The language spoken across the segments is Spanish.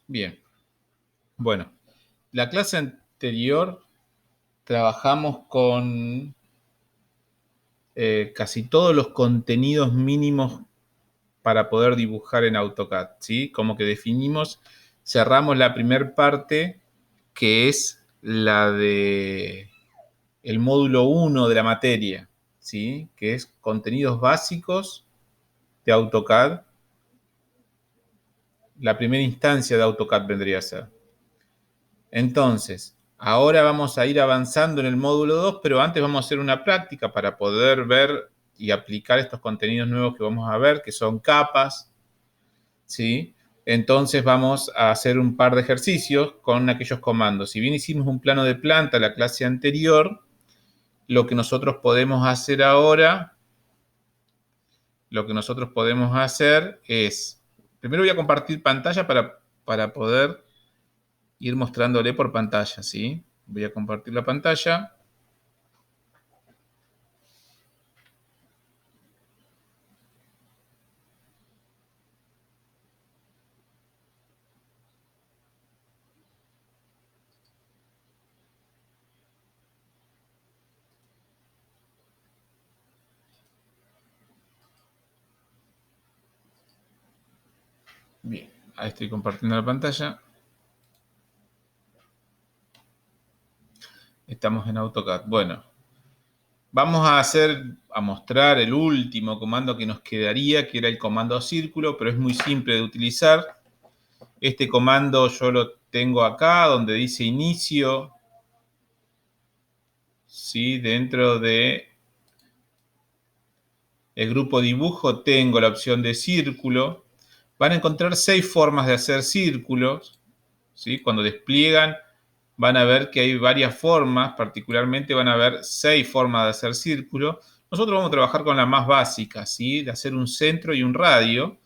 Bien. Bueno, la clase anterior trabajamos con casi todos los contenidos mínimos para poder dibujar en AutoCAD, ¿sí? Como que definimos, cerramos la primera parte, que es la de el módulo 1 de la materia, ¿sí? Que es contenidos básicos de AutoCAD. La primera instancia de AutoCAD vendría a ser. Entonces, ahora vamos a ir avanzando en el módulo 2, pero antes vamos a hacer una práctica para poder ver y aplicar estos contenidos nuevos que vamos a ver, que son capas, ¿sí? Entonces vamos a hacer un par de ejercicios con aquellos comandos. Si bien hicimos un plano de planta en la clase anterior, lo que nosotros podemos hacer ahora, es, primero voy a compartir pantalla para poder ir mostrándole por pantalla, ¿sí? Voy a compartir la pantalla. Bien, ahí estoy compartiendo la pantalla. Estamos en AutoCAD. Bueno, vamos a mostrar el último comando que nos quedaría, que era el comando círculo, pero es muy simple de utilizar. Este comando yo lo tengo acá, donde dice inicio, ¿sí? Dentro de el grupo dibujo tengo la opción de círculo. Van a encontrar 6 formas de hacer círculos, ¿sí? Cuando despliegan van a ver que hay varias formas, particularmente van a ver 6 formas de hacer círculo. Nosotros vamos a trabajar con la más básica, ¿sí? De hacer un centro y un radio,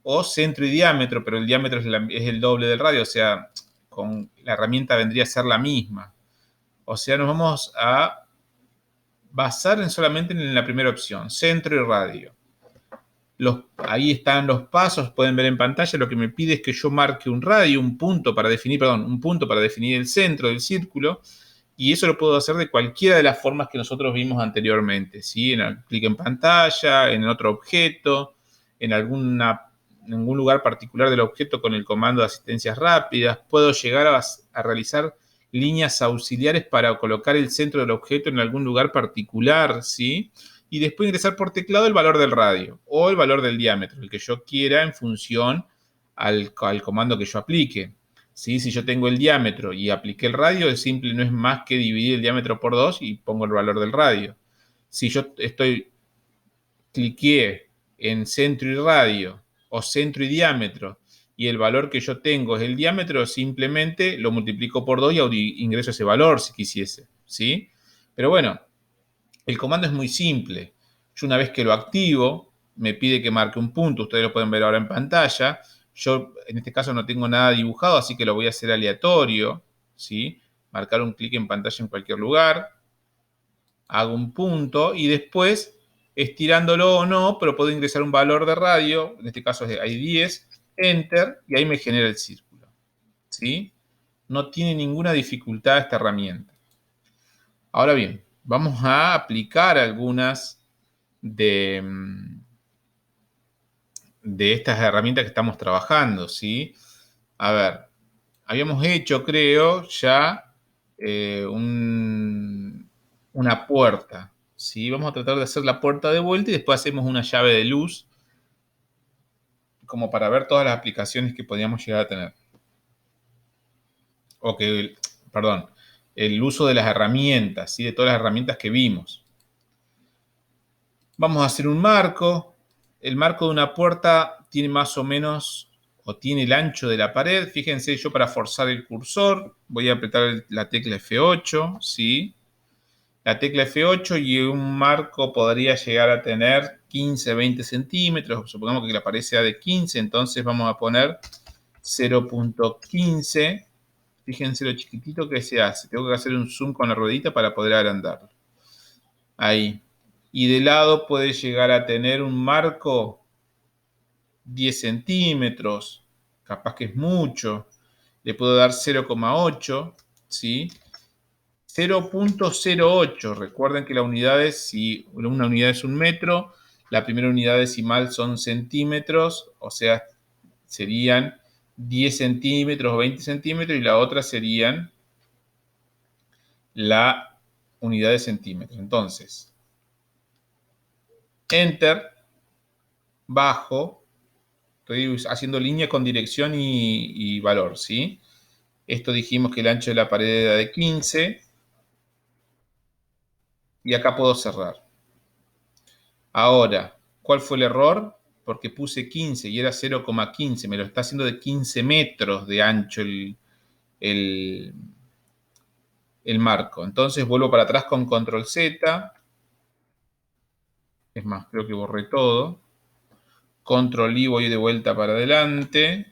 o centro y diámetro, pero el diámetro es el doble del radio, o sea, con la herramienta vendría a ser la misma. O sea, nos vamos a basar solamente en la primera opción, centro y radio. Ahí están los pasos, pueden ver en pantalla. Lo que me pide es que yo marque un radio, un punto para definir el centro del círculo, y eso lo puedo hacer de cualquiera de las formas que nosotros vimos anteriormente, ¿sí? Clic en pantalla, en otro objeto, en algún lugar particular del objeto con el comando de asistencias rápidas. Puedo llegar a realizar líneas auxiliares para colocar el centro del objeto en algún lugar particular, ¿sí? Y después ingresar por teclado el valor del radio o el valor del diámetro, el que yo quiera en función al comando que yo aplique. ¿Sí? Si yo tengo el diámetro y apliqué el radio, es simple, no es más que dividir el diámetro por 2 y pongo el valor del radio. Si yo cliqué en centro y radio o centro y diámetro y el valor que yo tengo es el diámetro, simplemente lo multiplico por 2 y ingreso ese valor si quisiese, ¿sí? Pero bueno, el comando es muy simple. Yo una vez que lo activo, me pide que marque un punto. Ustedes lo pueden ver ahora en pantalla. Yo en este caso no tengo nada dibujado, así que lo voy a hacer aleatorio, ¿sí? Marcar un clic en pantalla en cualquier lugar. Hago un punto y después, estirándolo o no, pero puedo ingresar un valor de radio. En este caso hay 10. Enter, y ahí me genera el círculo, ¿sí? No tiene ninguna dificultad esta herramienta. Ahora bien, vamos a aplicar algunas de, de estas herramientas que estamos trabajando, ¿sí? A ver, habíamos hecho, creo, ya una puerta, ¿sí? Vamos a tratar de hacer la puerta de vuelta y después hacemos una llave de luz, como para ver todas las aplicaciones que podíamos llegar a tener. Perdón, el uso de las herramientas, ¿sí? De todas las herramientas que vimos. Vamos a hacer un marco. El marco de una puerta tiene más o menos, o tiene el ancho de la pared. Fíjense, yo para forzar el cursor voy a apretar la tecla F8, ¿sí? La tecla F8 y un marco podría llegar a tener 15, 20 centímetros. Supongamos que la pared sea de 15, entonces vamos a poner 0.15. Fíjense lo chiquitito que se hace. Tengo que hacer un zoom con la ruedita para poder agrandarlo. Ahí. Y de lado puede llegar a tener un marco 10 centímetros, capaz que es mucho. le puedo dar 0,8, ¿sí? 0,08. Recuerden que las unidades, si una unidad es un metro, la primera unidad decimal son centímetros, o sea, serían 10 centímetros o 20 centímetros, y la otra serían la unidad de centímetros. Entonces, Enter, bajo, estoy haciendo línea con dirección y valor, ¿sí? Esto dijimos que el ancho de la pared era de 15, y acá puedo cerrar. Ahora, ¿cuál fue el error? Porque puse 15 y era 0,15. Me lo está haciendo de 15 metros de ancho el marco. Entonces vuelvo para atrás con control Z. Es más, creo que borré todo. Control I, voy de vuelta para adelante.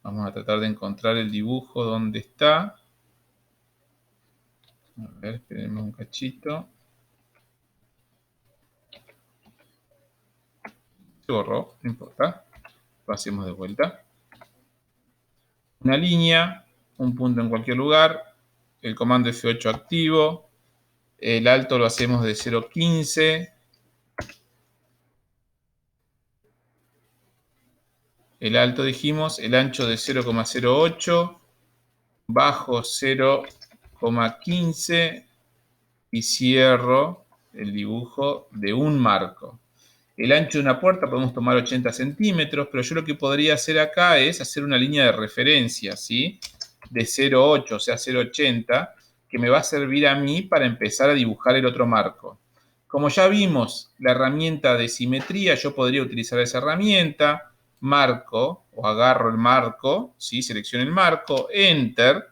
Vamos a tratar de encontrar el dibujo donde está. A ver, esperemos un cachito. Se borró, no importa. Lo hacemos de vuelta. Una línea, un punto en cualquier lugar. El comando F8 activo. El alto lo hacemos de 0,15. El alto dijimos, el ancho de 0,08. Bajo 0,15. Y cierro el dibujo de un marco. El ancho de una puerta podemos tomar 80 centímetros, pero yo lo que podría hacer acá es hacer una línea de referencia, ¿sí? De 0,8, o sea, 0,80, que me va a servir a mí para empezar a dibujar el otro marco. Como ya vimos la herramienta de simetría, yo podría utilizar esa herramienta, marco, o agarro el marco, ¿sí? Selecciono el marco, Enter,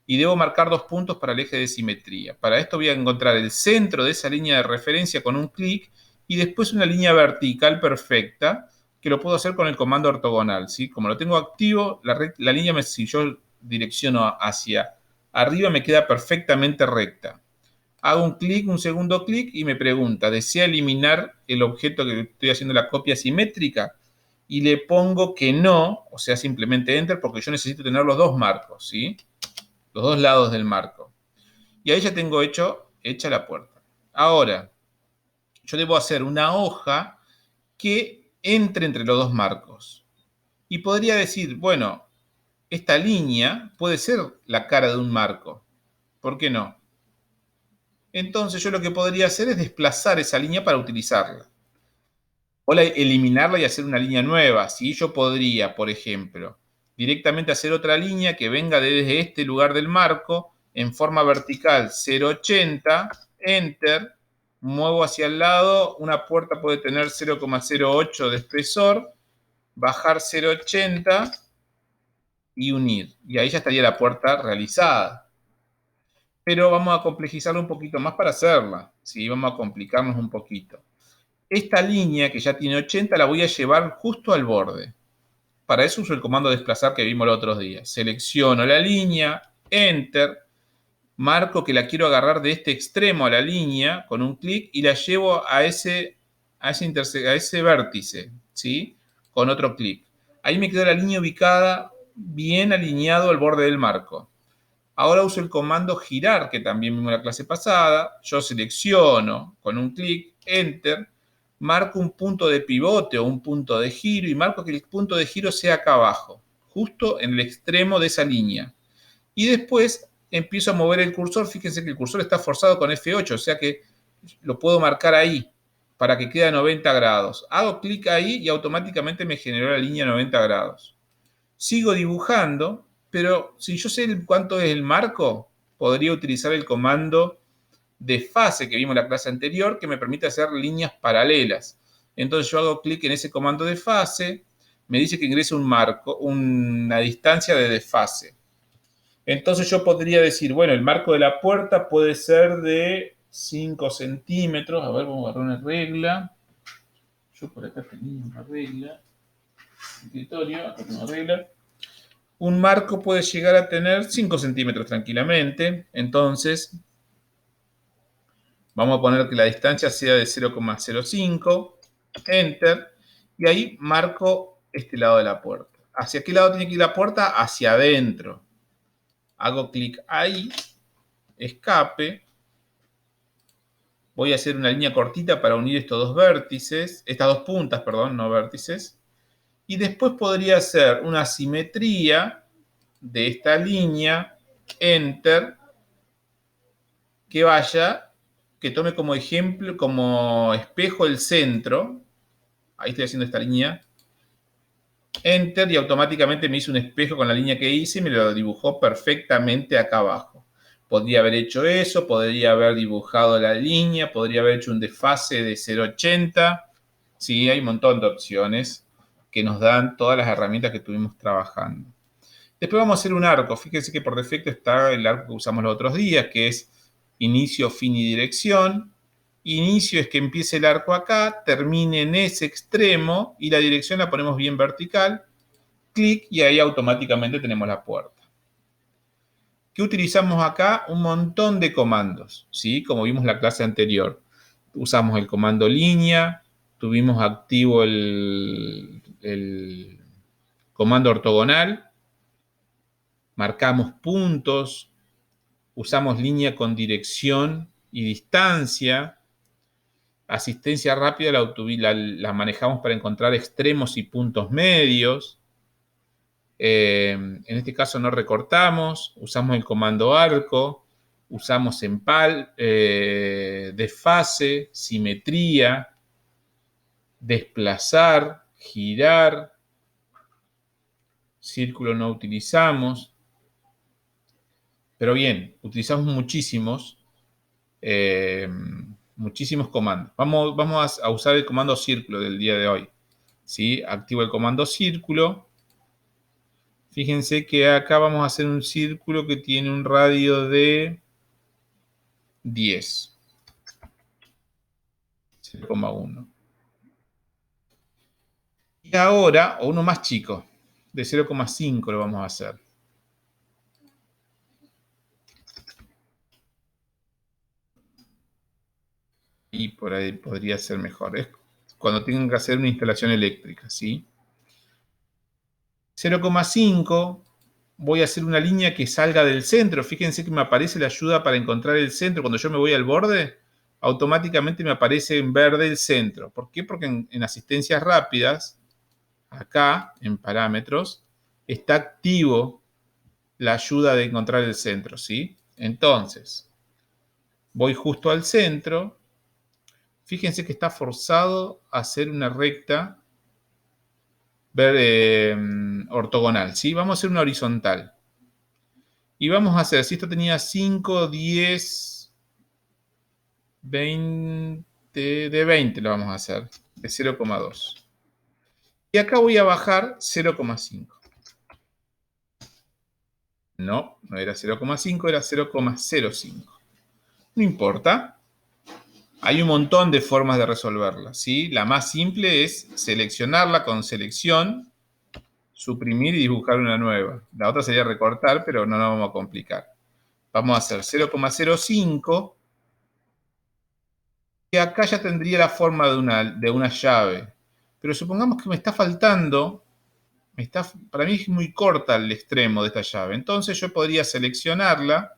y debo marcar 2 puntos para el eje de simetría. Para esto voy a encontrar el centro de esa línea de referencia con un clic y después una línea vertical perfecta que lo puedo hacer con el comando ortogonal, ¿sí? Como lo tengo activo, la línea, si yo direcciono hacia arriba, me queda perfectamente recta. Hago un clic, un segundo clic y me pregunta, ¿desea eliminar el objeto que estoy haciendo la copia simétrica? Y le pongo que no, o sea, simplemente Enter, porque yo necesito tener los dos marcos, ¿sí? Los dos lados del marco. Y ahí ya tengo hecha la puerta. Ahora, yo debo hacer una hoja que entre los dos marcos. Y podría decir, bueno, esta línea puede ser la cara de un marco. ¿Por qué no? Entonces yo lo que podría hacer es desplazar esa línea para utilizarla. O eliminarla y hacer una línea nueva. Si yo podría, por ejemplo, directamente hacer otra línea que venga desde este lugar del marco en forma vertical 0,80, Enter, muevo hacia el lado, una puerta puede tener 0,08 de espesor, bajar 0,80 y unir. Y ahí ya estaría la puerta realizada. Pero vamos a complejizarlo un poquito más para hacerla, ¿sí? Vamos a complicarnos un poquito. Esta línea que ya tiene 80 la voy a llevar justo al borde. Para eso uso el comando desplazar que vimos los otros días. Selecciono la línea, Enter, marco que la quiero agarrar de este extremo a la línea con un clic y la llevo a ese vértice, ¿sí? Con otro clic. Ahí me quedó la línea ubicada bien alineado al borde del marco. Ahora uso el comando girar, que también vimos en la clase pasada. Yo selecciono con un clic, Enter, marco un punto de pivote o un punto de giro y marco que el punto de giro sea acá abajo, justo en el extremo de esa línea. Y después empiezo a mover el cursor. Fíjense que el cursor está forzado con F8, o sea que lo puedo marcar ahí para que quede a 90 grados. Hago clic ahí y automáticamente me generó la línea 90 grados. Sigo dibujando, pero si yo sé cuánto es el marco, podría utilizar el comando de fase que vimos en la clase anterior, que me permite hacer líneas paralelas. Entonces yo hago clic en ese comando de fase, me dice que ingrese un marco, una distancia de desfase. Entonces yo podría decir, bueno, el marco de la puerta puede ser de 5 centímetros. A ver, vamos a agarrar una regla. Yo por acá tenía una regla. Escritorio, acá tengo una regla. Un marco puede llegar a tener 5 centímetros tranquilamente. Entonces, vamos a poner que la distancia sea de 0,05. Enter. Y ahí marco este lado de la puerta. ¿Hacia qué lado tiene que ir la puerta? Hacia adentro. Hago clic ahí, escape. Voy a hacer una línea cortita para unir estos dos vértices, estas dos puntas, perdón, no vértices. Y después podría hacer una simetría de esta línea, Enter, que vaya, que tome como ejemplo, como espejo el centro. Ahí estoy haciendo esta línea. Enter y automáticamente me hizo un espejo con la línea que hice y me lo dibujó perfectamente acá abajo. Podría haber hecho eso, podría haber dibujado la línea, podría haber hecho un desfase de 0,80. Sí, hay un montón de opciones que nos dan todas las herramientas que estuvimos trabajando. Después vamos a hacer un arco. Fíjense que por defecto está el arco que usamos los otros días, que es inicio, fin y dirección. Inicio es que empiece el arco acá, termine en ese extremo y la dirección la ponemos bien vertical. Clic y ahí automáticamente tenemos la puerta. ¿Qué utilizamos acá? Un montón de comandos, ¿sí? Como vimos en la clase anterior. Usamos el comando línea, tuvimos activo el comando ortogonal, marcamos puntos, usamos línea con dirección y distancia. Asistencia rápida la manejamos para encontrar extremos y puntos medios. En este caso no recortamos, usamos el comando arco, usamos empal, desfase, simetría, desplazar, girar, círculo no utilizamos, pero bien, utilizamos muchísimos comandos. Vamos a usar el comando círculo del día de hoy. ¿Sí? Activo el comando círculo. Fíjense que acá vamos a hacer un círculo que tiene un radio de 10. 0,1. Y ahora, o uno más chico, de 0,5 lo vamos a hacer. Y por ahí podría ser mejor. Es cuando tengan que hacer una instalación eléctrica, ¿sí? 0,5. Voy a hacer una línea que salga del centro. Fíjense que me aparece la ayuda para encontrar el centro. Cuando yo me voy al borde, automáticamente me aparece en verde el centro. ¿Por qué? Porque en asistencias rápidas, acá en parámetros, está activo la ayuda de encontrar el centro, ¿sí? Entonces, voy justo al centro. Fíjense que está forzado a hacer una recta ortogonal, ¿sí? Vamos a hacer una horizontal. Y vamos a hacer, si esto tenía 5, 10, 20, de 20 lo vamos a hacer, de 0,2. Y acá voy a bajar 0,5. No, no era 0,5, era 0,05. No importa. Hay un montón de formas de resolverla, ¿sí? La más simple es seleccionarla con selección, suprimir y dibujar una nueva. La otra sería recortar, pero no nos vamos a complicar. Vamos a hacer 0,05. Y acá ya tendría la forma de una llave. Pero supongamos que me está faltando, para mí es muy corta el extremo de esta llave. Entonces yo podría seleccionarla,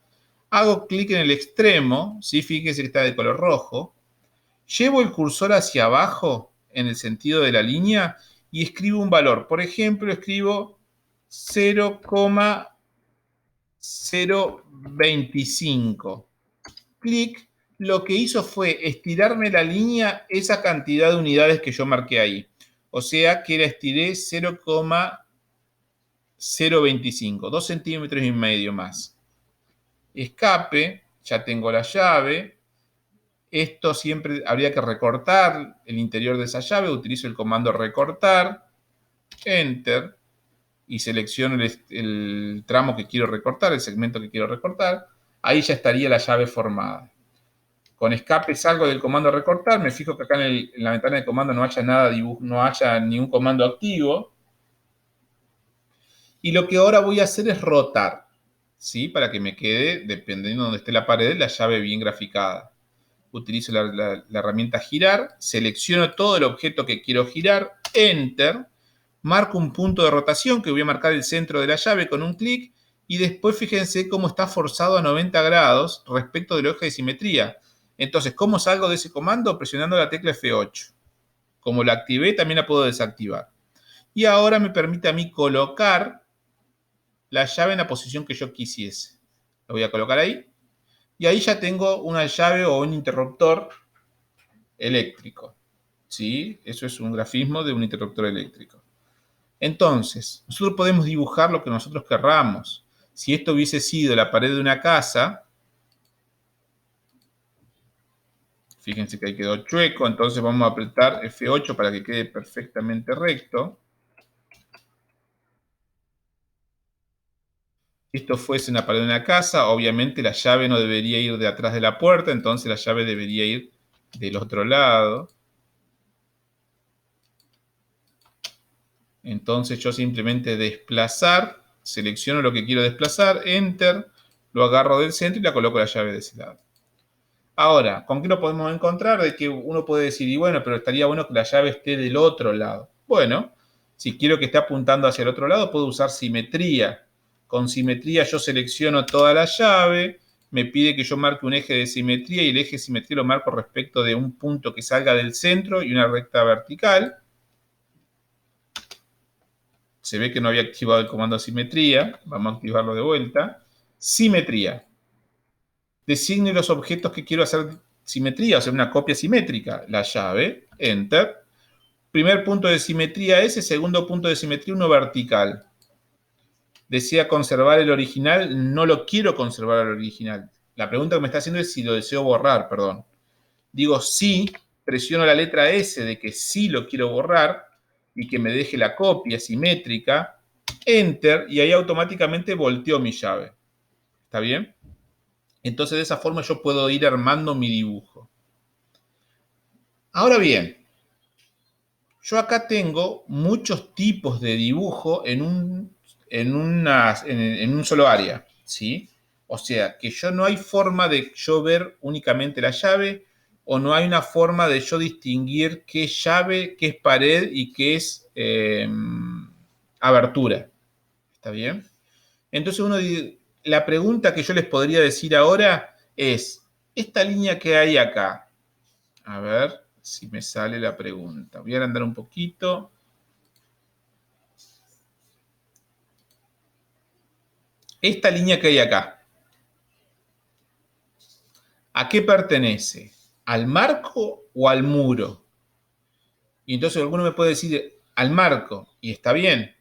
hago clic en el extremo, ¿sí? Fíjense que está de color rojo. Llevo el cursor hacia abajo en el sentido de la línea y escribo un valor. Por ejemplo, escribo 0,025. Clic. Lo que hizo fue estirarme la línea esa cantidad de unidades que yo marqué ahí. O sea que la estiré 0,025, 2 centímetros y medio más. Escape, ya tengo la llave. Esto siempre habría que recortar el interior de esa llave. Utilizo el comando recortar, Enter, y selecciono el tramo que quiero recortar, el segmento que quiero recortar. Ahí ya estaría la llave formada. Con escape salgo del comando recortar, me fijo que acá en la ventana de comando no haya nada, no haya ningún comando activo. Y lo que ahora voy a hacer es rotar, ¿sí? Para que me quede, dependiendo de donde esté la pared, la llave bien graficada. Utilizo la herramienta girar, selecciono todo el objeto que quiero girar, Enter. Marco un punto de rotación que voy a marcar el centro de la llave con un clic y después fíjense cómo está forzado a 90 grados respecto del eje de simetría. Entonces, ¿cómo salgo de ese comando? Presionando la tecla F8. Como la activé, también la puedo desactivar. Y ahora me permite a mí colocar la llave en la posición que yo quisiese. La voy a colocar ahí. Y ahí ya tengo una llave o un interruptor eléctrico. ¿Sí? Eso es un grafismo de un interruptor eléctrico. Entonces, nosotros podemos dibujar lo que nosotros querramos. Si esto hubiese sido la pared de una casa, fíjense que ahí quedó chueco, entonces vamos a apretar F8 para que quede perfectamente recto. Si esto fuese una pared de una casa, obviamente la llave no debería ir de atrás de la puerta, entonces la llave debería ir del otro lado. Entonces yo simplemente desplazar, selecciono lo que quiero desplazar, Enter, lo agarro del centro y la coloco la llave de ese lado. Ahora, ¿con qué lo podemos encontrar? De que uno puede decir, y bueno, pero estaría bueno que la llave esté del otro lado. Bueno, si quiero que esté apuntando hacia el otro lado, puedo usar simetría. Con simetría yo selecciono toda la llave, me pide que yo marque un eje de simetría y el eje de simetría lo marco respecto de un punto que salga del centro y una recta vertical. Se ve que no había activado el comando simetría. Vamos a activarlo de vuelta. Simetría. Designe los objetos que quiero hacer simetría, o sea, una copia simétrica. La llave, Enter. Primer punto de simetría S, segundo punto de simetría, uno vertical. ¿Desea conservar el original? No lo quiero conservar el original. La pregunta que me está haciendo es si lo deseo borrar, perdón. Digo sí, presiono la letra S de que sí lo quiero borrar y que me deje la copia simétrica. Enter, y ahí automáticamente volteó mi llave. ¿Está bien? Entonces de esa forma yo puedo ir armando mi dibujo. Ahora bien, yo acá tengo muchos tipos de dibujo en un solo área, ¿sí? O sea, que yo no hay forma de yo ver únicamente la llave o no hay una forma de yo distinguir qué llave, qué es pared y qué es abertura. ¿Está bien? Entonces la pregunta que yo les podría decir ahora es, esta línea que hay acá, a ver si me sale la pregunta. Voy a agrandar un poquito. Esta línea que hay acá, ¿a qué pertenece? ¿Al marco o al muro? Y entonces alguno me puede decir al marco, y está bien.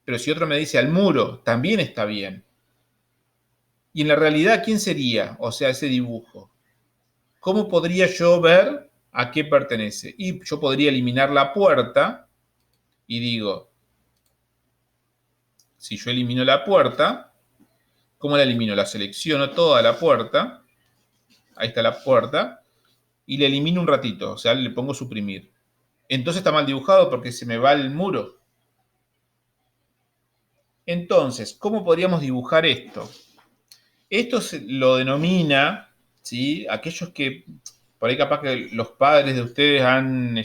Pero si otro me dice al muro, también está bien. Y en la realidad, ¿quién sería? O sea, ese dibujo. ¿Cómo podría yo ver a qué pertenece? Y yo podría eliminar la puerta y digo, si yo elimino la puerta, ¿cómo la elimino? La selecciono toda la puerta, ahí está la puerta, y la elimino un ratito, o sea, le pongo suprimir. Entonces está mal dibujado porque se me va el muro. Entonces, ¿cómo podríamos dibujar esto? Esto se lo denomina, ¿sí? Aquellos que, por ahí capaz que los padres de ustedes han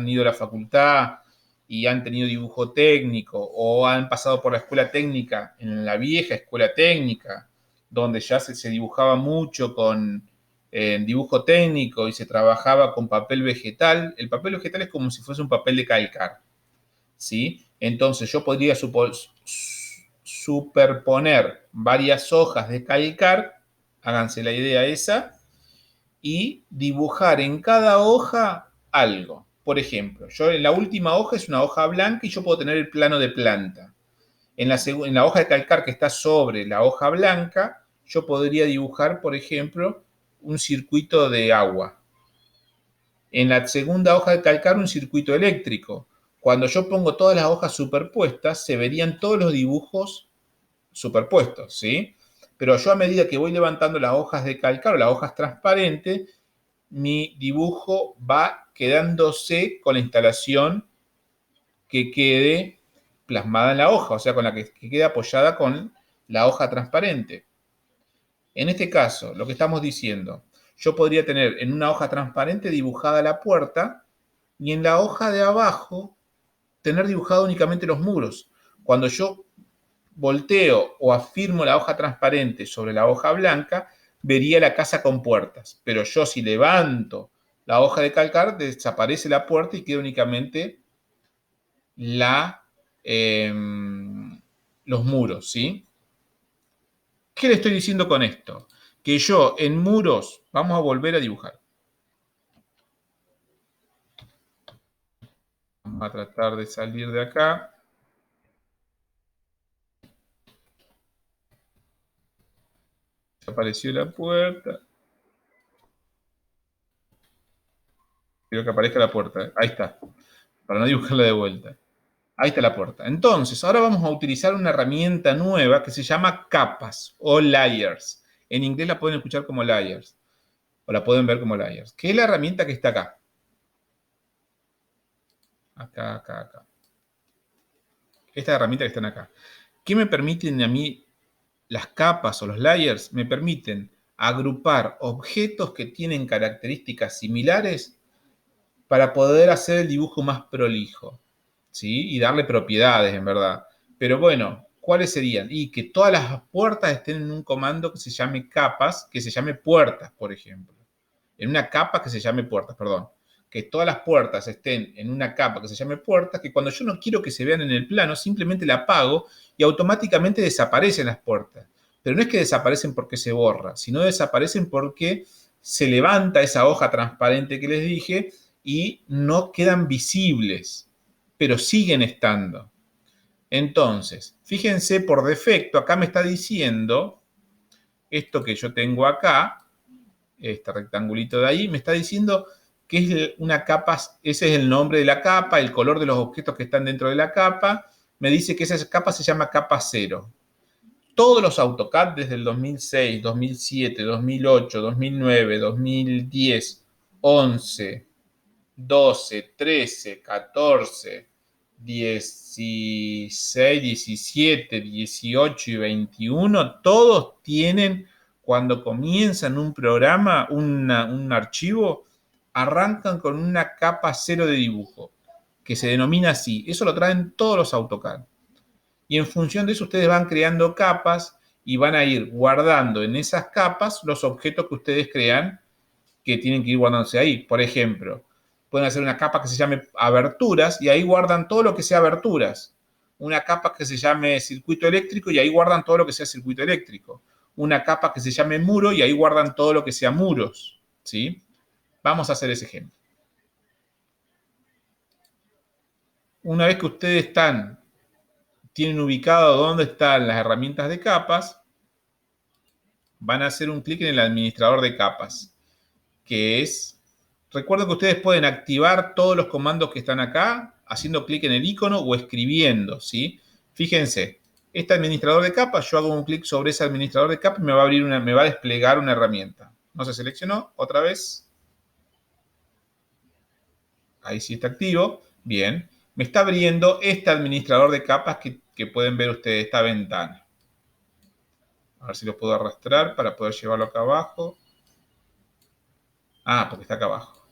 ido a la facultad y han tenido dibujo técnico o han pasado por la escuela técnica, en la vieja escuela técnica, donde ya se dibujaba mucho con dibujo técnico y se trabajaba con papel vegetal. El papel vegetal es como si fuese un papel de calcar, ¿sí? Entonces yo podría superponer varias hojas de calcar, háganse la idea esa, y dibujar en cada hoja algo. Por ejemplo, yo en la última hoja es una hoja blanca y yo puedo tener el plano de planta. En la hoja de calcar que está sobre la hoja blanca, yo podría dibujar, por ejemplo, un circuito de agua. En la segunda hoja de calcar, un circuito eléctrico. Cuando yo pongo todas las hojas superpuestas, se verían todos los dibujos superpuestos, ¿sí? Pero yo a medida que voy levantando las hojas de calcar o las hojas transparentes, mi dibujo va quedándose con la instalación que quede plasmada en la hoja, o sea, con la que quede apoyada con la hoja transparente. En este caso, lo que estamos diciendo, yo podría tener en una hoja transparente dibujada la puerta y en la hoja de abajo tener dibujado únicamente los muros. Cuando yo volteo o afirmo la hoja transparente sobre la hoja blanca, vería la casa con puertas. Pero yo si levanto la hoja de calcar, desaparece la puerta y queda únicamente eh, los muros, ¿sí? ¿Qué le estoy diciendo con esto? Que yo en muros, vamos a volver a dibujar. Vamos a tratar de salir de acá. Apareció la puerta. Quiero que aparezca la puerta. Ahí está. Para no dibujarla de vuelta. Ahí está la puerta. Entonces, ahora vamos a utilizar una herramienta nueva que se llama capas o layers. En inglés la pueden escuchar como layers. O la pueden ver como layers. ¿Qué es la herramienta que está acá? Acá, acá, acá. Esta herramienta que están acá. ¿Qué me permiten a mí las capas o los layers? Me permiten agrupar objetos que tienen características similares para poder hacer el dibujo más prolijo, ¿sí? Y darle propiedades, en verdad. Pero bueno, ¿cuáles serían? Y que todas las puertas estén en un comando que se llame capas, que se llame puertas, por ejemplo. En una capa que se llame puertas, perdón. Que todas las puertas estén en una capa que se llame puertas, que cuando yo no quiero que se vean en el plano, simplemente la apago y automáticamente desaparecen las puertas. Pero no es que desaparecen porque se borra, sino desaparecen porque se levanta esa hoja transparente que les dije y no quedan visibles, pero siguen estando. Entonces, fíjense por defecto, acá me está diciendo, esto que yo tengo acá, este rectangulito de ahí, me está diciendo que es una capa, ese es el nombre de la capa, el color de los objetos que están dentro de la capa, me dice que esa capa se llama capa 0. Todos los AutoCAD desde el 2006, 2007, 2008, 2009, 2010, 11, 12, 13, 14, 16, 17, 18 y 21, todos tienen, cuando comienzan un programa, un archivo, arrancan con una capa 0 de dibujo, que se denomina así. Eso lo traen todos los AutoCAD. Y en función de eso ustedes van creando capas y van a ir guardando en esas capas los objetos que ustedes crean que tienen que ir guardándose ahí. Por ejemplo, pueden hacer una capa que se llame aberturas y ahí guardan todo lo que sea aberturas. Una capa que se llame circuito eléctrico y ahí guardan todo lo que sea circuito eléctrico. Una capa que se llame muro y ahí guardan todo lo que sea muros. ¿Sí? Vamos a hacer ese ejemplo. Una vez que ustedes tienen ubicado dónde están las herramientas de capas, van a hacer un clic en el administrador de capas, que es, recuerden que ustedes pueden activar todos los comandos que están acá, haciendo clic en el icono o escribiendo, ¿sí? Fíjense, este administrador de capas, yo hago un clic sobre ese administrador de capas y me va a desplegar una herramienta. No se seleccionó, otra vez. Ahí sí está activo. Bien. Me está abriendo este administrador de capas que pueden ver ustedes, esta ventana. A ver si lo puedo arrastrar para poder llevarlo acá abajo. Ah, porque está acá abajo.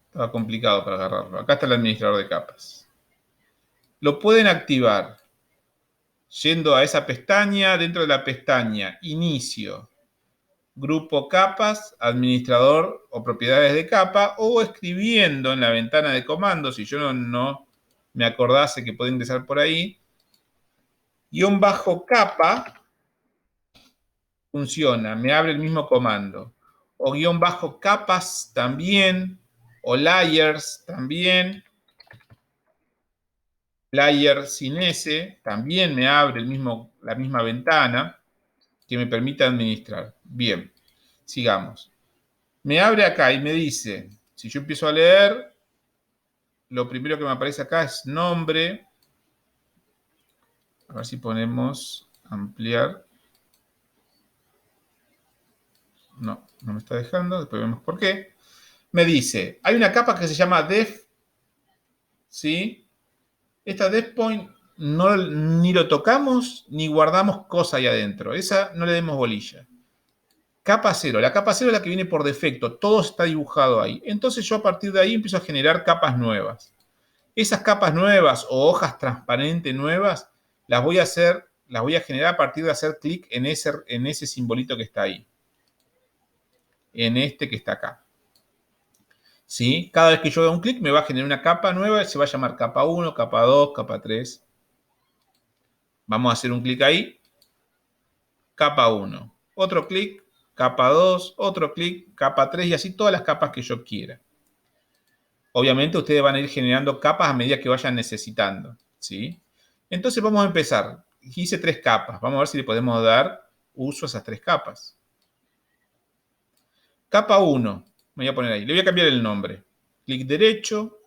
Estaba complicado para agarrarlo. Acá está el administrador de capas. Lo pueden activar yendo a esa pestaña, dentro de la pestaña Inicio, Grupo Capas, Administrador o Propiedades de Capa, o escribiendo en la ventana de comandos, si yo no me acordase que puedo ingresar por ahí, _capa, funciona, me abre el mismo comando. O _capas también, o layers también. Layer sin S también me abre la misma ventana que me permite administrar. Bien, sigamos. Me abre acá y me dice, si yo empiezo a leer, lo primero que me aparece acá es nombre. A ver si ponemos ampliar. No, no me está dejando, después vemos por qué. Me dice, hay una capa que se llama def, ¿sí? Esta def point ni lo tocamos ni guardamos cosa ahí adentro. Esa no le demos bolilla. Capa 0. La capa 0 es la que viene por defecto. Todo está dibujado ahí. Entonces yo a partir de ahí empiezo a generar capas nuevas. Esas capas nuevas o hojas transparentes nuevas las voy a generar a partir de hacer clic en ese simbolito que está ahí. En este que está acá. ¿Sí? Cada vez que yo haga un clic me va a generar una capa nueva. Se va a llamar capa 1, capa 2, capa 3. Vamos a hacer un clic ahí. Capa 1. Otro clic. Capa 2, otro clic, capa 3 y así todas las capas que yo quiera. Obviamente ustedes van a ir generando capas a medida que vayan necesitando, ¿sí? Entonces vamos a empezar. Hice 3 capas. Vamos a ver si le podemos dar uso a esas 3 capas. Capa 1. Me voy a poner ahí. Le voy a cambiar el nombre. Clic derecho.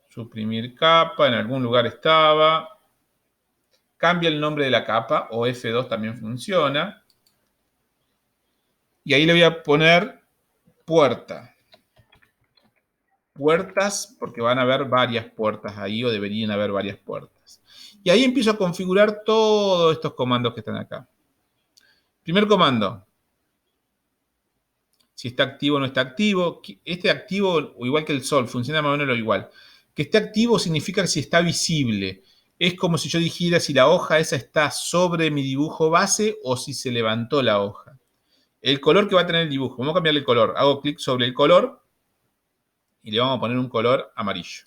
Suprimir capa. En algún lugar estaba. Cambia el nombre de la capa. O F2 también funciona. Y ahí le voy a poner puerta. Puertas, porque van a haber varias puertas ahí, o deberían haber varias puertas. Y ahí empiezo a configurar todos estos comandos que están acá. Primer comando. Si está activo o no está activo. Este activo, o igual que el sol, funciona más o menos lo igual. Que esté activo significa que si está visible. Es como si yo dijera si la hoja esa está sobre mi dibujo base o si se levantó la hoja. El color que va a tener el dibujo. Vamos a cambiarle el color. Hago clic sobre el color y le vamos a poner un color amarillo.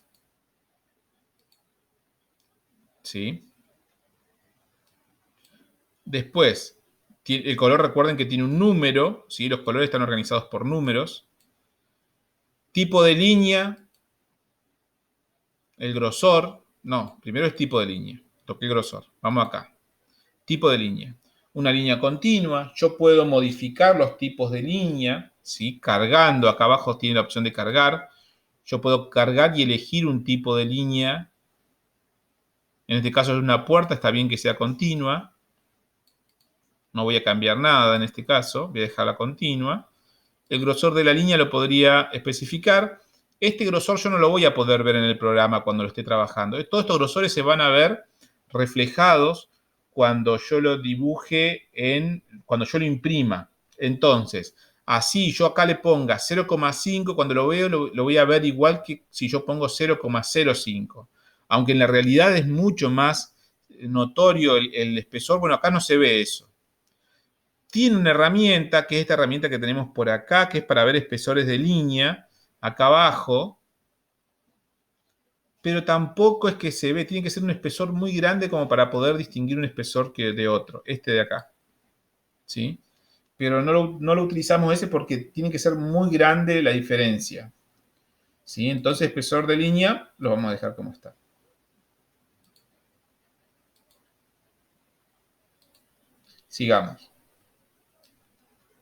¿Sí? Después, el color, recuerden que tiene un número, ¿sí? Los colores están organizados por números. Tipo de línea, el grosor. No, primero es tipo de línea. Toqué grosor. Vamos acá. Tipo de línea. Una línea continua. Yo puedo modificar los tipos de línea, ¿sí? Cargando. Acá abajo tiene la opción de cargar. Yo puedo cargar y elegir un tipo de línea. En este caso es una puerta. Está bien que sea continua. No voy a cambiar nada en este caso. Voy a dejarla continua. El grosor de la línea lo podría especificar. Este grosor yo no lo voy a poder ver en el programa cuando lo esté trabajando. Todos estos grosores se van a ver reflejados cuando yo lo dibuje, cuando yo lo imprima. Entonces, así yo acá le ponga 0,5, cuando lo veo lo voy a ver igual que si yo pongo 0,05. Aunque en la realidad es mucho más notorio el espesor. Bueno, acá no se ve eso. Tiene una herramienta, que es esta herramienta que tenemos por acá, que es para ver espesores de línea, acá abajo. Pero tampoco es que se ve, tiene que ser un espesor muy grande como para poder distinguir un espesor de otro, este de acá. ¿Sí? Pero no lo utilizamos ese porque tiene que ser muy grande la diferencia. ¿Sí? Entonces, espesor de línea lo vamos a dejar como está. Sigamos.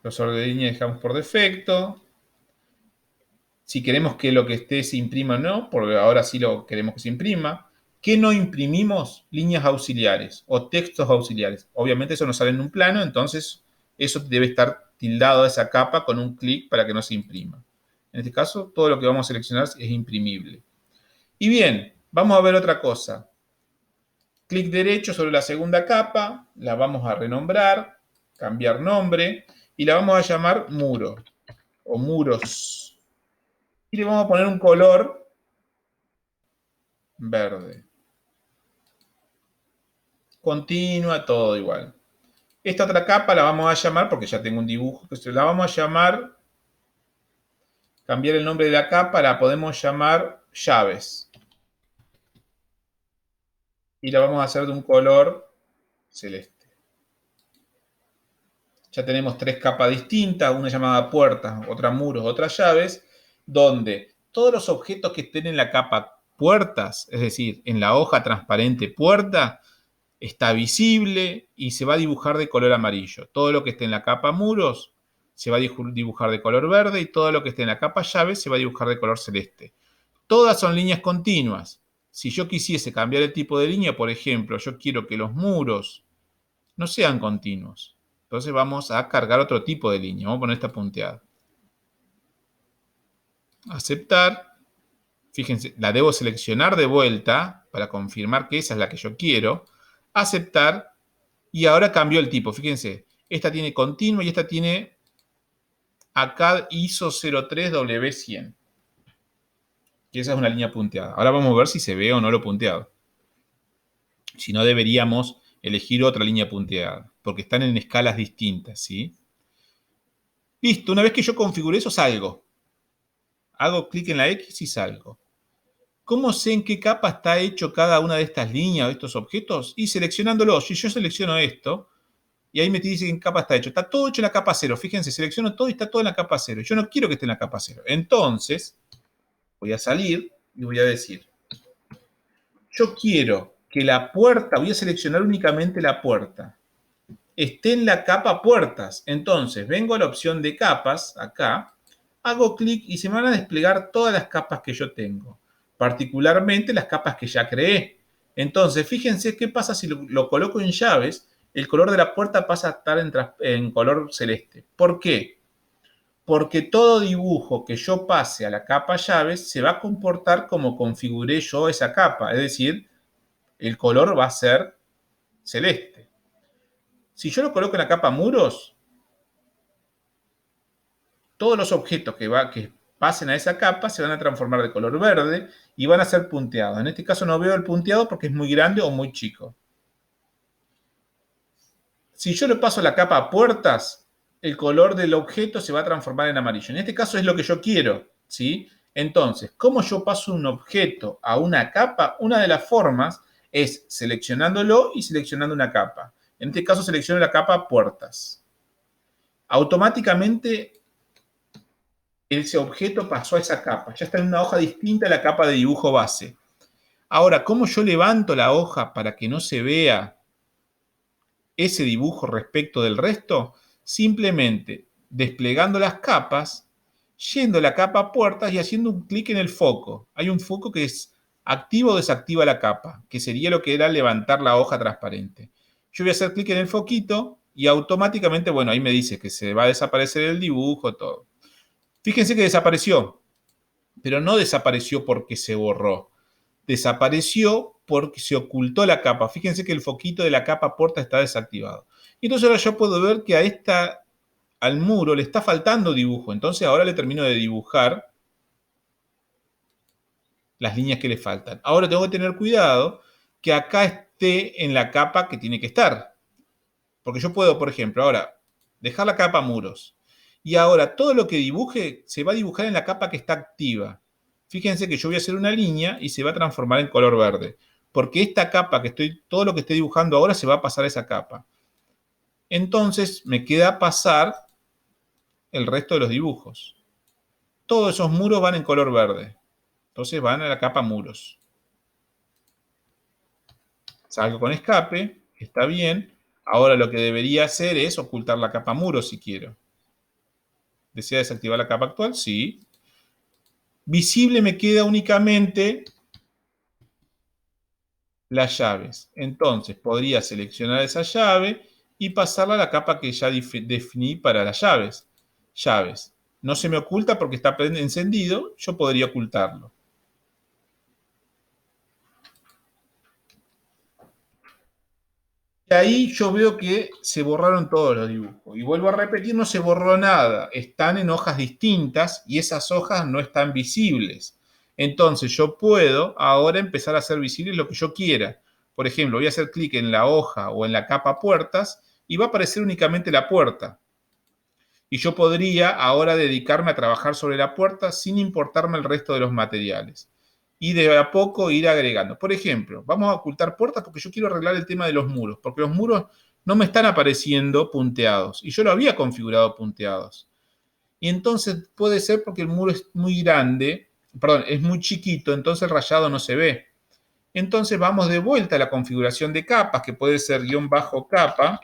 Grosor de línea dejamos por defecto. Si queremos que lo que esté se imprima o no, porque ahora sí lo queremos que se imprima. ¿Qué no imprimimos? Líneas auxiliares o textos auxiliares. Obviamente eso no sale en un plano, entonces eso debe estar tildado a esa capa con un clic para que no se imprima. En este caso, todo lo que vamos a seleccionar es imprimible. Y bien, vamos a ver otra cosa. Clic derecho sobre la segunda capa, la vamos a renombrar, cambiar nombre y la vamos a llamar muro o muros. Y le vamos a poner un color verde. Continua, todo igual. Esta otra capa la vamos a llamar, porque ya tengo un dibujo, que la vamos a llamar, cambiar el nombre de la capa, la podemos llamar llaves. Y la vamos a hacer de un color celeste. Ya tenemos 3 capas distintas, una llamada puertas, otra muros, otra llaves, donde todos los objetos que estén en la capa puertas, es decir, en la hoja transparente puerta, está visible y se va a dibujar de color amarillo. Todo lo que esté en la capa muros se va a dibujar de color verde y todo lo que esté en la capa llave se va a dibujar de color celeste. Todas son líneas continuas. Si yo quisiese cambiar el tipo de línea, por ejemplo, yo quiero que los muros no sean continuos. Entonces vamos a cargar otro tipo de línea. Vamos a poner esta punteada. Aceptar. Fíjense, la debo seleccionar de vuelta para confirmar que esa es la que yo quiero. Aceptar. Y ahora cambió el tipo, fíjense. Esta tiene continuo y esta tiene acá ISO 03W100. Que esa es una línea punteada. Ahora vamos a ver si se ve o no lo punteado. Si no, deberíamos elegir otra línea punteada, porque están en escalas distintas, ¿sí? Listo, una vez que yo configure eso, salgo. Hago clic en la X y salgo. ¿Cómo sé en qué capa está hecho cada una de estas líneas o estos objetos? Y seleccionándolos. Si yo selecciono esto, y ahí me dice en qué capa está hecho. Está todo hecho en la capa 0. Fíjense, selecciono todo y está todo en la capa 0. Yo no quiero que esté en la capa 0. Entonces, voy a salir y voy a decir, yo quiero que la puerta, voy a seleccionar únicamente la puerta, esté en la capa puertas. Entonces, vengo a la opción de capas, acá, hago clic y se me van a desplegar todas las capas que yo tengo, particularmente las capas que ya creé. Entonces, fíjense qué pasa si lo coloco en llaves, el color de la puerta pasa a estar en color celeste. ¿Por qué? Porque todo dibujo que yo pase a la capa llaves se va a comportar como configuré yo esa capa, es decir, el color va a ser celeste. Si yo lo coloco en la capa muros, todos los objetos que pasen a esa capa se van a transformar de color verde y van a ser punteados. En este caso no veo el punteado porque es muy grande o muy chico. Si yo le paso la capa a puertas, el color del objeto se va a transformar en amarillo. En este caso es lo que yo quiero, ¿sí? Entonces, ¿cómo yo paso un objeto a una capa? Una de las formas es seleccionándolo y seleccionando una capa. En este caso selecciono la capa puertas. Automáticamente ese objeto pasó a esa capa. Ya está en una hoja distinta a la capa de dibujo base. Ahora, ¿cómo yo levanto la hoja para que no se vea ese dibujo respecto del resto? Simplemente desplegando las capas, yendo a la capa puertas y haciendo un clic en el foco. Hay un foco que es activa o desactiva la capa, que sería lo que era levantar la hoja transparente. Yo voy a hacer clic en el foquito y automáticamente, bueno, ahí me dice que se va a desaparecer el dibujo, todo. Fíjense que desapareció, pero no desapareció porque se borró. Desapareció porque se ocultó la capa. Fíjense que el foquito de la capa puerta está desactivado. Y entonces ahora yo puedo ver que al muro le está faltando dibujo. Entonces ahora le termino de dibujar las líneas que le faltan. Ahora tengo que tener cuidado que acá esté en la capa que tiene que estar. Porque yo puedo, por ejemplo, ahora dejar la capa muros. Y ahora todo lo que dibuje se va a dibujar en la capa que está activa. Fíjense que yo voy a hacer una línea y se va a transformar en color verde. Porque esta capa todo lo que estoy dibujando ahora se va a pasar a esa capa. Entonces me queda pasar el resto de los dibujos. Todos esos muros van en color verde. Entonces van a la capa muros. Salgo con escape, está bien. Ahora lo que debería hacer es ocultar la capa muros si quiero. ¿Desea desactivar la capa actual? Sí. Visible me queda únicamente las llaves. Entonces podría seleccionar esa llave y pasarla a la capa que ya definí para las llaves. Llaves. No se me oculta porque está encendido, yo podría ocultarlo. Y ahí yo veo que se borraron todos los dibujos. Y vuelvo a repetir, no se borró nada. Están en hojas distintas y esas hojas no están visibles. Entonces yo puedo ahora empezar a hacer visibles lo que yo quiera. Por ejemplo, voy a hacer clic en la hoja o en la capa puertas y va a aparecer únicamente la puerta. Y yo podría ahora dedicarme a trabajar sobre la puerta sin importarme el resto de los materiales. Y de a poco ir agregando. Por ejemplo, vamos a ocultar puertas porque yo quiero arreglar el tema de los muros, porque los muros no me están apareciendo punteados. Y yo lo había configurado punteados. Y entonces puede ser porque el muro es muy grande, perdón, es muy chiquito, entonces el rayado no se ve. Entonces vamos de vuelta a la configuración de capas, que puede ser guión bajo capa,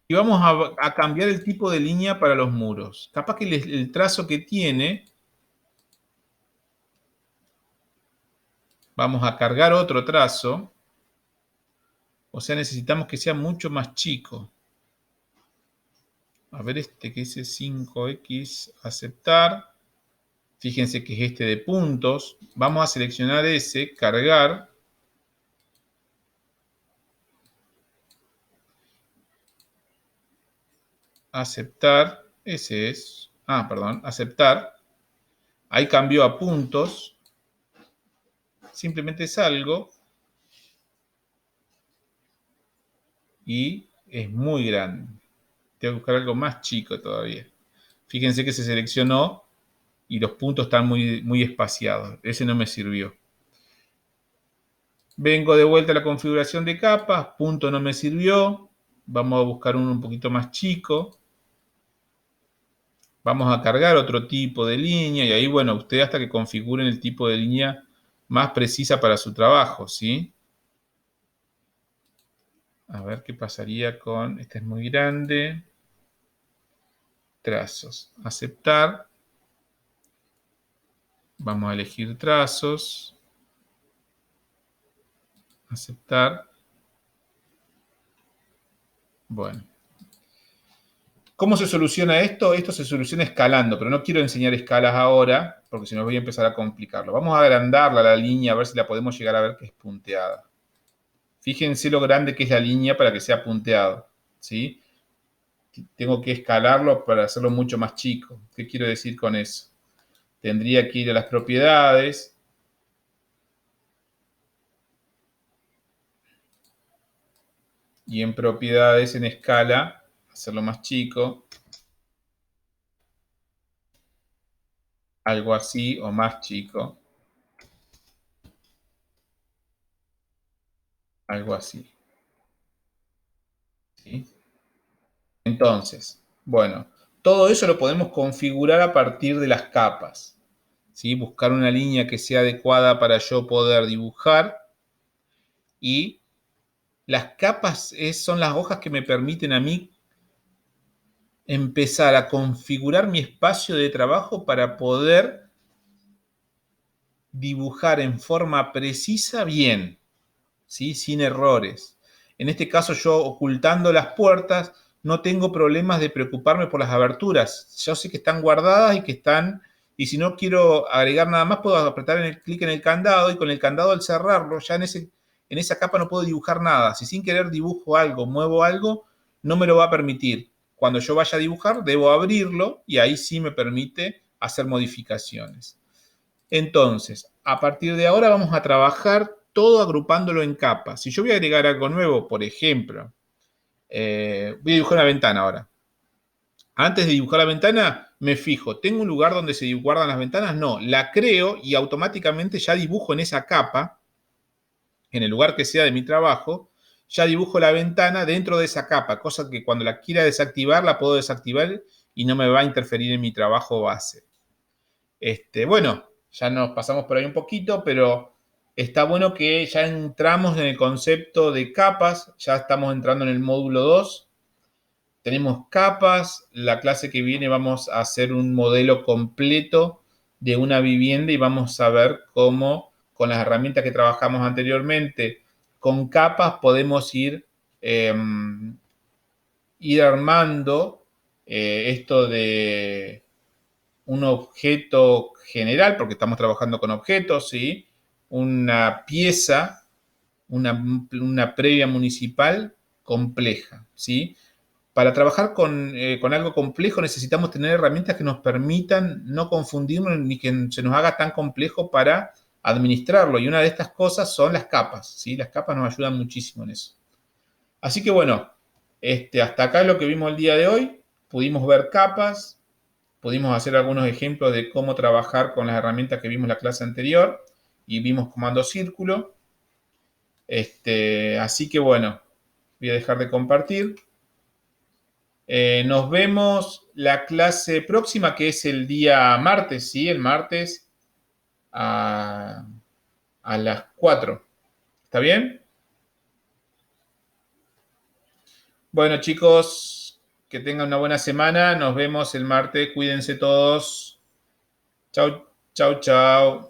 y vamos a cambiar el tipo de línea para los muros. Capaz que el trazo que tiene, vamos a cargar otro trazo, o sea, necesitamos que sea mucho más chico. A ver este que dice 5X, aceptar. Fíjense que es este de puntos. Vamos a seleccionar ese, cargar. aceptar, ese es, perdón, aceptar. Ahí cambió a puntos. Simplemente salgo y es muy grande. Tengo que buscar algo más chico todavía. Fíjense que se seleccionó y los puntos están muy, muy espaciados. Ese no me sirvió. Vengo de vuelta a la configuración de capas. Punto no me sirvió. Vamos a buscar uno un poquito más chico. Vamos a cargar otro tipo de línea y ahí, bueno, ustedes hasta que configuren el tipo de línea más precisa para su trabajo, ¿sí? A ver qué pasaría con... Este es muy grande. Trazos. Aceptar. Vamos a elegir trazos. Aceptar. Bueno. ¿Cómo se soluciona esto? Esto se soluciona escalando, pero no quiero enseñar escalas ahora, porque si no voy a empezar a complicarlo. Vamos a agrandarla la línea, a ver si la podemos llegar a ver que es punteada. Fíjense lo grande que es la línea para que sea punteado, ¿sí? Tengo que escalarlo para hacerlo mucho más chico. ¿Qué quiero decir con eso? Tendría que ir a las propiedades. Y en propiedades, en escala, hacerlo más chico. Algo así o más chico. Algo así. ¿Sí? Entonces, bueno, todo eso lo podemos configurar a partir de las capas. ¿Sí? Buscar una línea que sea adecuada para yo poder dibujar. Y las capas son las hojas que me permiten a mí empezar a configurar mi espacio de trabajo para poder dibujar en forma precisa bien, ¿sí? Sin errores. En este caso yo ocultando las puertas no tengo problemas de preocuparme por las aberturas. Yo sé que están guardadas y que están, y si no quiero agregar nada más puedo apretar el clic en el candado y con el candado al cerrarlo ya en esa capa no puedo dibujar nada. Si sin querer dibujo algo, muevo algo, no me lo va a permitir. Cuando yo vaya a dibujar debo abrirlo y ahí sí me permite hacer modificaciones. Entonces, a partir de ahora vamos a trabajar todo agrupándolo en capas. Si yo voy a agregar algo nuevo, por ejemplo, voy a dibujar una ventana ahora. Antes de dibujar la ventana, me fijo, ¿tengo un lugar donde se guardan las ventanas? No, la creo y automáticamente ya dibujo en esa capa, en el lugar que sea de mi trabajo, ya dibujo la ventana dentro de esa capa, cosa que cuando la quiera desactivar, la puedo desactivar y no me va a interferir en mi trabajo base. Bueno, ya nos pasamos por ahí un poquito, pero está bueno que ya entramos en el concepto de capas, ya estamos entrando en el módulo 2. Tenemos capas, la clase que viene vamos a hacer un modelo completo de una vivienda y vamos a ver cómo con las herramientas que trabajamos anteriormente, con capas podemos ir armando esto de un objeto general, porque estamos trabajando con objetos, ¿sí? Una pieza, una previa municipal compleja, ¿sí? Para trabajar con algo complejo necesitamos tener herramientas que nos permitan no confundirnos ni que se nos haga tan complejo para administrarlo. Y una de estas cosas son las capas, ¿sí? Las capas nos ayudan muchísimo en eso. Así que bueno, hasta acá es lo que vimos el día de hoy. Pudimos ver capas, pudimos hacer algunos ejemplos de cómo trabajar con las herramientas que vimos en la clase anterior y vimos comando círculo. Así que bueno, voy a dejar de compartir. Nos vemos la clase próxima, que es el día martes, ¿sí? El martes a las 4. ¿Está bien? Bueno, chicos, que tengan una buena semana. Nos vemos el martes. Cuídense todos. Chau, chau, chau.